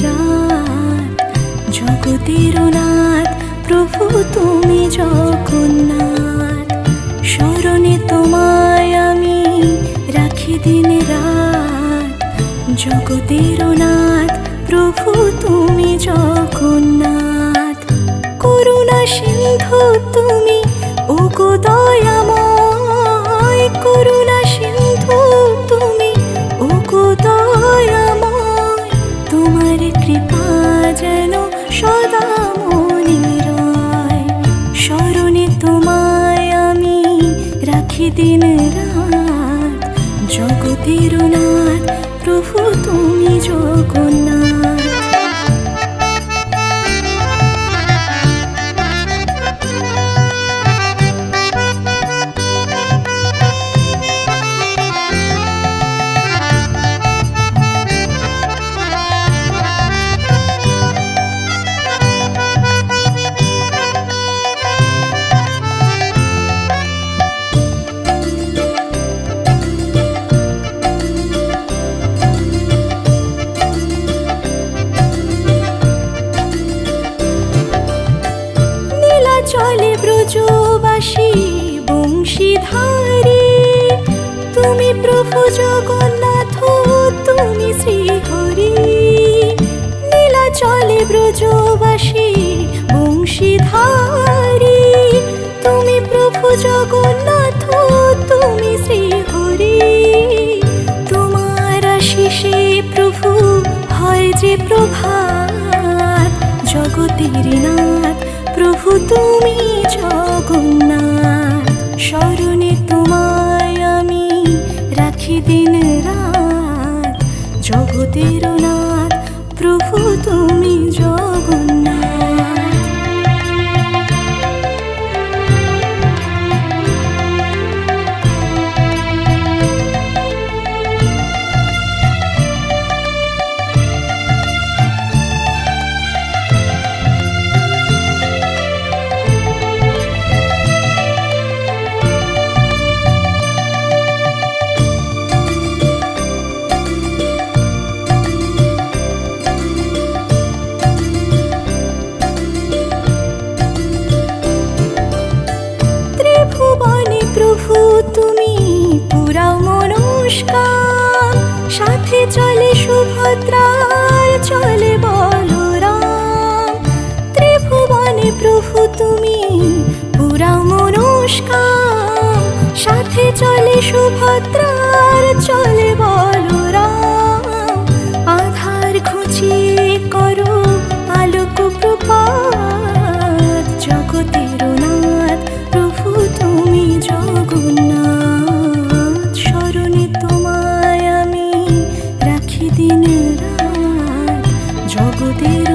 রাত, জগতের নাথ প্রভু তুমি জগন্নাথ। স্মরণে তোমায় আমি রাখি দিন রাত, জগতের নাথ প্রভু তুমি জগন্নাথ। করুণা সিন্ধু তুমি ওগো দয়াময়, করুণা সিন্ধু তুমি ওগো দয়াময়। তোমার কৃপা যেন সদা মনে রয়, স্মরণে তোমায় আমি রাখি দিন রাত, জগতের নাথ প্রভু তুমি জগন্নাথ। চলে ব্রজবাসী বংশীধারী, তুমি প্রভু জগন্নাথ তুমি শ্রীহরি। নীলা চলে ব্রজবাসী বংশীধারী, তুমি প্রভু জগন্নাথ তুমি শ্রীহরি। তোমার আশিসে প্রভু হয় যে প্রভাত, জগতের নাথ প্রভু তুমি জগন্নাথ। স্মরণে তোমায় আমি রাখি দিন রাত, জগতের নাথ প্রভু তুমি জগন্নাথ। প্রভু তুমি পুরাও মনস্কাম, সাথে চলে সুভদ্রার চলে বলরাম। ত্রিভুবনে প্রভু তুমি পুরাও মনস্কাম, সাথে চলে সুভদ্রার চলে বলরাম। আধার ঘুচিয়ে করো আলোক প্রপাত, জগতের নাথ প্রভু তুমি জগন্নাথ। স্মরণে তোমায় আমি রাখি দিন রাত, জগতের